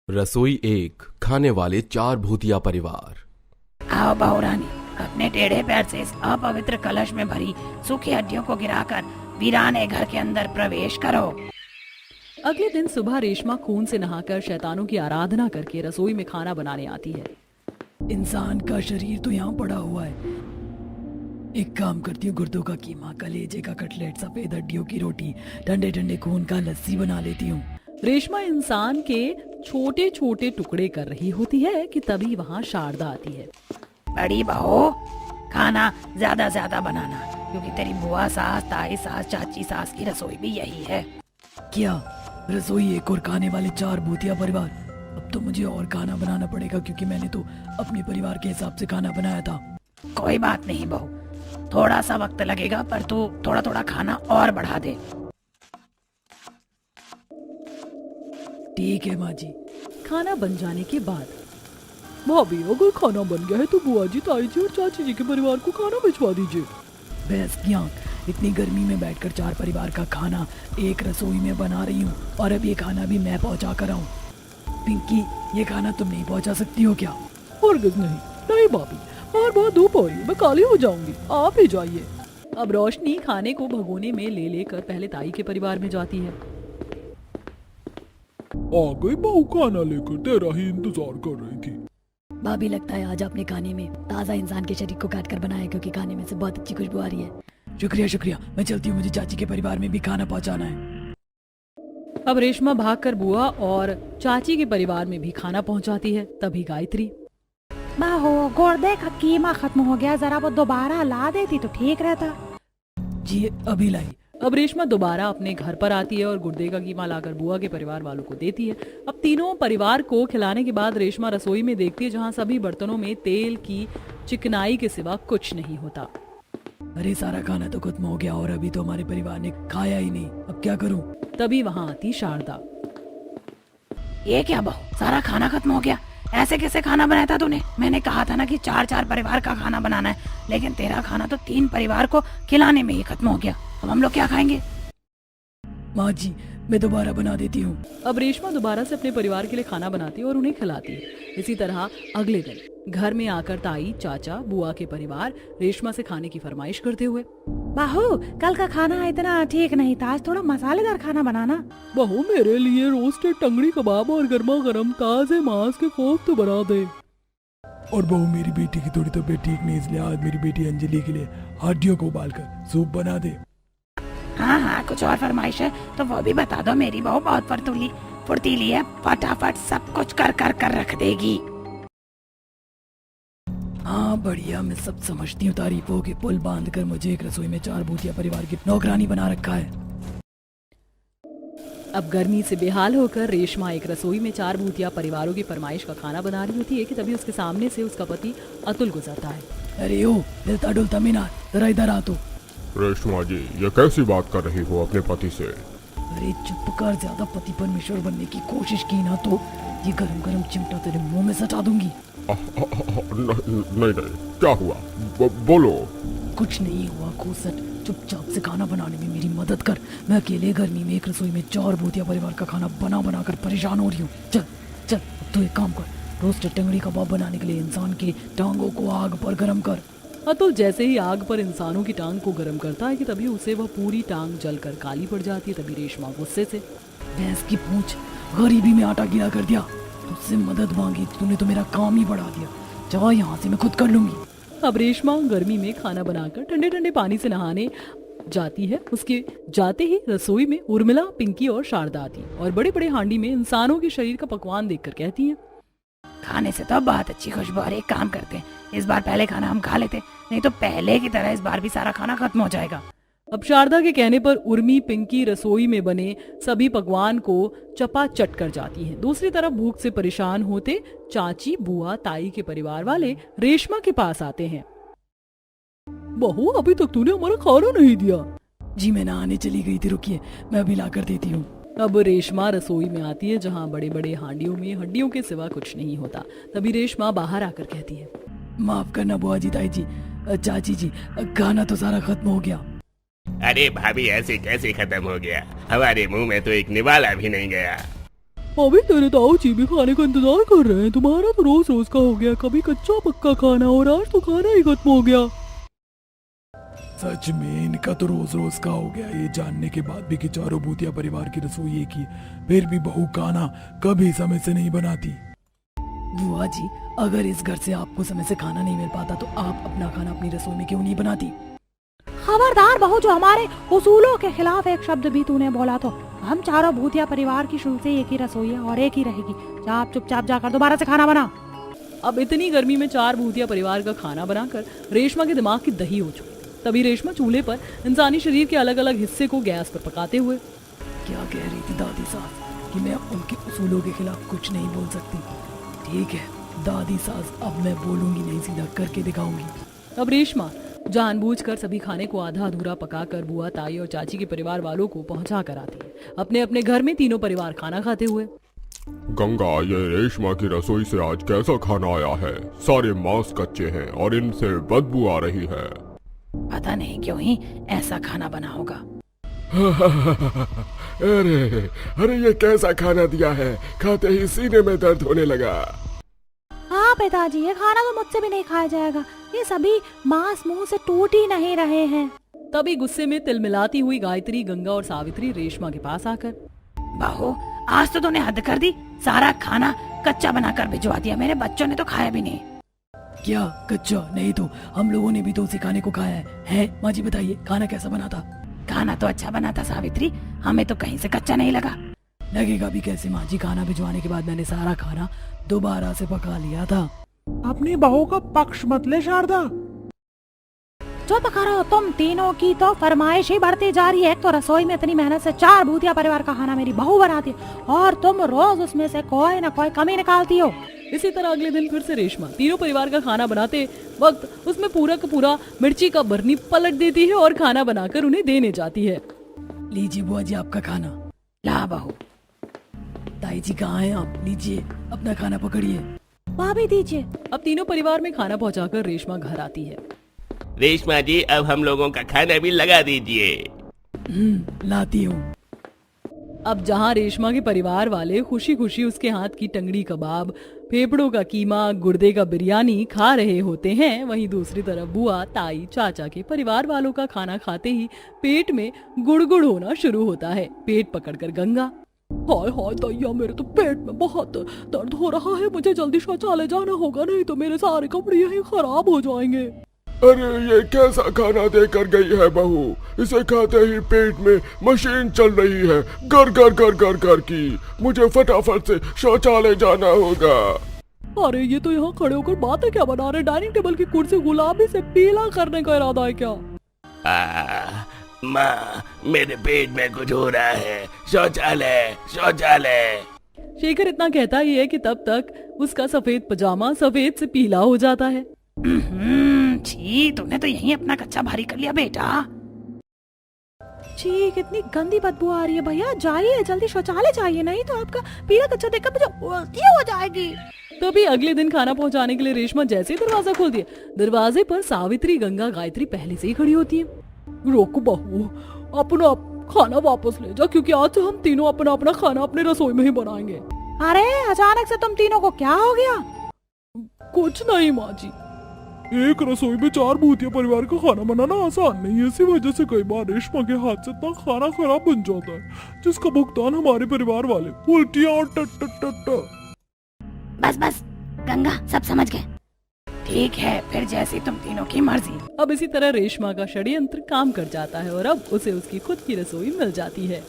रसोई एक, खाने वाले चार भूतिया परिवार। आओ बहुरानी, अपने टेढ़े पैर से इस अपवित्र कलश में भरी सूखी हड्डियों को गिराकर वीराने घर के अंदर प्रवेश करो। अगले दिन सुबह रेशमा खून से नहाकर शैतानों की आराधना करके रसोई में खाना बनाने आती है। इंसान का शरीर तो यहाँ पड़ा हुआ है। एक काम करती हूँ, गुर्दों का कीमा, कलेजे का कटलेट, सफेद हड्डियों की रोटी, ठंडे ठंडे खून का लस्सी बना लेती हूँ। रेशमा इंसान के छोटे छोटे टुकड़े कर रही होती है कि तभी वहाँ शारदा आती है। बड़ी बहू, खाना ज्यादा ज्यादा बनाना, क्योंकि तेरी बुआ सास, ताई सास, चाची सास की रसोई भी यही है। क्या रसोई एक और खाने वाले चार भूतिया परिवार? अब तो मुझे और खाना बनाना पड़ेगा, क्योंकि मैंने तो अपने परिवार के हिसाब से खाना बनाया था। कोई बात नहीं बहू, थोड़ा सा वक्त लगेगा, पर तू थोड़ा थोड़ा खाना और बढ़ा दे। ठीक है माँ जी। खाना बन जाने के बाद, भाभी अगर खाना बन गया है तो बुआ जी, ताई जी और चाची जी के परिवार को खाना भिजवा दीजिए। भैंस की आंख, इतनी गर्मी में बैठकर चार परिवार का खाना एक रसोई में बना रही हूँ, और अब ये खाना भी मैं पहुँचा कर आऊँ। पिंकी, ये खाना तुम नहीं पहुँचा सकती हो क्या? हरगिज़ नहीं, नहीं भाभी, बार बार धूप हो रही है, मैं काली हो जाऊंगी, आप ही जाइए। अब रोशनी खाने को भगोने में ले लेकर पहले ताई के परिवार में जाती है। आ गई बहू, खाना लेकर तेरा ही इंतजार कर रही थी। भाभी, लगता है आज आपने खाने में ताज़ा इंसान के शरीर को काट कर बनाया, क्योंकि खाने में से बहुत अच्छी खुशबू आ रही है। शुक्रिया शुक्रिया, मैं चलती हूँ, मुझे चाची के परिवार में भी खाना पहुँचाना है। अब रेशमा भागकर बुआ और चाची के परिवार में भी खाना पहुंचाती है। तभी गायत्री, बहू, गुर्दे का कीमा खत्म हो गया, जरा वो दोबारा ला देती तो ठीक रहता। जी अभी लाई। अब रेशमा दोबारा अपने घर पर आती है और गुर्दे का कीमा लाकर बुआ के परिवार वालों को देती है। अब तीनों परिवार को खिलाने के बाद रेशमा रसोई में देखती है, जहाँ सभी बर्तनों में तेल की चिकनाई के सिवा कुछ नहीं होता। अरे, सारा खाना तो खत्म हो गया और अभी तो हमारे परिवार ने खाया ही नहीं, अब क्या करूं? तभी वहाँ आती शारदा। ये क्या बहू, सारा खाना खत्म हो गया? ऐसे कैसे खाना बनाया था तूने? मैंने कहा था ना कि चार चार परिवार का खाना बनाना है, लेकिन तेरा खाना तो 3 परिवार को खिलाने में ही खत्म हो गया। अब हम लोग क्या खाएंगे? माँ जी, मैं दोबारा बना देती हूँ। अब रेशमा दोबारा से अपने परिवार के लिए खाना बनाती है और उन्हें खिलाती है। इसी तरह अगले दिन घर में आकर ताई, चाचा, बुआ के परिवार रेशमा से खाने की फरमाइश करते हुए, बहू, कल का खाना इतना ठीक नहीं था, आज थोड़ा मसालेदार खाना बनाना। बहू, मेरे लिए रोस्टेड टंगड़ी कबाब और गर्मा गर्म ताजे मांस के कोफ्ते बना दे। और बहू, मेरी बेटी की थोड़ी तबीयत ठीक नहीं, इसलिए आज मेरी बेटी अंजलि के लिए हड्डियों को उबालकर सूप बना दे। हाँ हाँ, कुछ और फरमाइश है तो वो भी बता दो। मेरी बहू बहुत फुर्तीली है, फटाफट सब कुछ कर रख देगी। हाँ बढ़िया, मैं सब समझती हूँ। तारीफों के पुल बांधकर मुझे एक रसोई में चार भूतिया परिवार की नौकरानी बना रखा है। अब गर्मी से बेहाल होकर रेशमा एक रसोई में चार भूतिया परिवारों की फरमाइश का खाना बना रही होती है कि तभी उसके सामने से उसका पति अतुल गुजरता है। अरे ओ हिलता डुलता मीनार, जरा इधर आ। तो रेशमा जी, ये कैसी बात कर रही हो अपने पति से? अरे चुप कर, ज्यादा पति परमेश्वर बनने की कोशिश की ना तो ये गरम गरम चिमटा तेरे मुंह में सटा दूंगी। नहीं, क्या हुआ? बोलो। कुछ नहीं हुआ खोसट, चुपचाप से खाना बनाने में मेरी मदद कर। मैं अकेले गर्मी में एक रसोई में चार भूतिया परिवार का खाना बना कर परेशान हो रही हूँ। चल चल, अब तो एक काम कर, रोस्टेड टंगड़ी कबाब बनाने के लिए इंसान की टांगों को आग पर गर्म कर। अतुल जैसे ही आग पर इंसानों की टांग को गर्म करता है कि तभी उसे वह पूरी टांग जलकर काली पड़ जाती है। तभी रेशमा गुस्से से, भैंस की पूंछ, गरीबी में आटा गिरा कर दिया, तुझसे मदद मांगी, तूने तो मेरा काम ही बढ़ा दिया। जा यहाँ से, मैं खुद कर लूंगी। अब रेशमा गर्मी में खाना बनाकर ठंडे ठंडे पानी से नहाने जाती है। उसके जाते ही रसोई में उर्मिला, पिंकी और शारदा आती और बड़े बड़े हांडी में इंसानों के शरीर का पकवान देखकर कहती है, खाने से तो बहुत अच्छी खुशबू आ रही है। काम करते हैं, इस बार पहले खाना हम खा लेते, नहीं तो पहले की तरह इस बार भी सारा खाना खत्म हो जाएगा। अब शारदा के कहने पर उर्मी, पिंकी रसोई में बने सभी पकवान को चपाचट कर जाती हैं। दूसरी तरफ भूख से परेशान होते चाची, बुआ, ताई के परिवार वाले रेशमा के पास आते हैं। बहू, अभी तक तूने हमारा खाना नहीं दिया। जी मैं नहाने चली गई थी, रुकिए मैं अभी ला कर देती हूँ। अब रेशमा रसोई में आती है, जहाँ बड़े बड़े हांडियों में हड्डियों के सिवा कुछ नहीं होता। तभी रेशमा बाहर आकर कहती है, माफ करना बुआ जी, ताई जी, चाची जी, खाना तो सारा खत्म हो गया। अरे भाभी, ऐसे कैसे खत्म हो गया? हमारे मुंह में तो एक निवाला भी नहीं गया। अभी तेरे ताऊ जी भी खाने का इंतजार कर रहे हैं। तुम्हारा तो रोज रोज का हो गया, कभी कच्चा पक्का खाना और आज तो खाना ही खत्म हो गया। सच में इनका तो रोज रोज का हो गया। ये जानने के बाद भी कि चारों भूतिया परिवार की रसोई एक ही, फिर भी बहू खाना कभी समय से नहीं बनाती। बुआ जी, अगर इस घर से आपको समय से खाना नहीं मिल पाता तो आप अपना खाना अपनी रसोई में क्यों नहीं बनाती? खबरदार बहू, जो हमारे उसूलों के खिलाफ एक शब्द भी तूने बोला तो हम चारों भूतिया परिवार की शुरू से एक ही रसोई है और एक ही रहेगी। आप चुपचाप जाकर दोबारा से खाना बना। अब इतनी गर्मी में 4 भूतिया परिवार का खाना बनाकर रेशमा के दिमाग की दही हो चुकी। तभी रेशमा चूल्हे पर इंसानी शरीर के अलग अलग हिस्से को गैस पर पकाते हुए, क्या कह रही थी दादी सास कि मैं उनके उसूलों के खिलाफ कुछ नहीं बोल सकती? ठीक है दादी सास, अब मैं बोलूंगी नहीं, सीधा करके दिखाऊंगी। अब रेशमा जानबूझकर सभी खाने को आधा अधूरा पकाकर बुआ, ताई और चाची के परिवार वालों को पहुंचा कर आती है। अपने अपने घर में तीनों परिवार खाना खाते हुए। गंगा, ये रेशमा की रसोई से आज कैसा खाना आया है? सारे मांस कच्चे हैं और इनसे बदबू आ रही है। पता नहीं क्यों ही ऐसा खाना बना होगा। अरे ये कैसा खाना दिया है? खाते ही सीने में दर्द होने लगा। हाँ पिताजी, ये खाना तो मुझसे भी नहीं खाया जाएगा। ये सभी मांस मुंह से टूट ही नहीं रहे हैं। तभी गुस्से में तिलमिलाती हुई गायत्री, गंगा और सावित्री रेशमा के पास आकर, बहू आज तो तूने हद कर दी। सारा खाना कच्चा बनाकर भिजवा दिया, मेरे बच्चों ने तो खाया भी नहीं। क्या कच्चा? नहीं तो हम लोगों ने भी तो उसी खाने को खाया है? माँ जी बताइए, खाना कैसा बना था? खाना तो अच्छा बना था सावित्री, हमें तो कहीं से कच्चा नहीं लगा। लगेगा भी कैसे माँ जी? खाना भिजवाने के बाद मैंने सारा खाना दोबारा से पका लिया था। अपनी बहू का पक्ष मत ले शारदा। चुप करो, तुम तीनों की तो फरमाइश ही बढ़ती जा रही है। एक तो रसोई में इतनी मेहनत से 4 भूतिया परिवार का खाना मेरी बहू बनाती है और तुम रोज उसमें से कोई न कोई कमी निकालती हो। इसी तरह अगले दिन फिर से रेशमा तीनों परिवार का खाना बनाते वक्त उसमें पूरा का पूरा मिर्ची का बरनी पलट देती है और खाना बनाकर उन्हें देने जाती है। लीजिए बुआ जी आपका खाना। ला बहू। ताई जी कहाँ हैं आप? लीजिए अपना खाना पकड़िए। भाभी दीजिए। अब तीनों परिवार में खाना पहुंचाकर रेशमा घर आती है। रेशमा जी, अब हम लोगों का खाना भी लगा दीजिए। लाती हूँ। अब जहां रेशमा के परिवार वाले खुशी खुशी उसके हाथ की टंगड़ी कबाब, फेफड़ों का कीमा, गुर्दे का बिरयानी खा रहे होते हैं, वहीं दूसरी तरफ बुआ, ताई, चाचा के परिवार वालों का खाना खाते ही पेट में गुड़गुड़ होना शुरू होता है। पेट पकड़कर गंगा, हाय हाय दैया, मेरे तो पेट में बहुत दर्द हो रहा है। मुझे जल्दी शौचालय जाना होगा, नहीं तो मेरे सारे कपड़े यहीं खराब हो जाएंगे। अरे ये कैसा खाना देकर गई है बहू? इसे खाते ही पेट में मशीन चल रही है, गर गर गर गर गर की। मुझे फटाफट से शौचालय जाना होगा। अरे ये तो यहाँ खड़े होकर बातें क्या बना रहे? डाइनिंग टेबल की कुर्सी गुलाबी से पीला करने का इरादा है क्या? माँ, मेरे पेट में कुछ हो रहा है। शौचालय शौचालय। शेखर इतना कहता ही है कि तब तक उसका सफेद पजामा सफेद से पीला हो जाता है। छी, तूने तो यहीं अपना कच्चा भारी कर लिया बेटा। छी, कितनी गंदी बदबू आ रही है। भैया जाइए, जल्दी शौचालय जाइए, नहीं तो आपका पीला कच्चा देखकर मुझे उल्टी हो जाएगी। तभी अगले दिन खाना पहुंचाने के लिए रेशमा जैसे ही दरवाजा खोलती है, दरवाजे पर सावित्री, गंगा, गायत्री पहले से ही खड़ी होती है। रोको बहू, अपना खाना वापस ले जा, क्योंकि आज से हम तीनों अपना अपना खाना अपने रसोई में ही बनाएंगे। अरे अचानक से तुम तीनों को क्या हो गया? कुछ नहीं माँ जी, एक रसोई में 4 भूतिया परिवार का खाना बनाना आसान नहीं है। इसी वजह से कई बार रेशमा के हाथ से इतना खाना खराब बन जाता है जिसका भुगतान हमारे परिवार वाले उल्टियां और टट टट टट। बस बस गंगा, सब समझ गए। ठीक है, फिर जैसी तुम तीनों की मर्जी। अब इसी तरह रेशमा का षड्यंत्र काम कर जाता है और अब उसे उसकी खुद की रसोई मिल जाती है।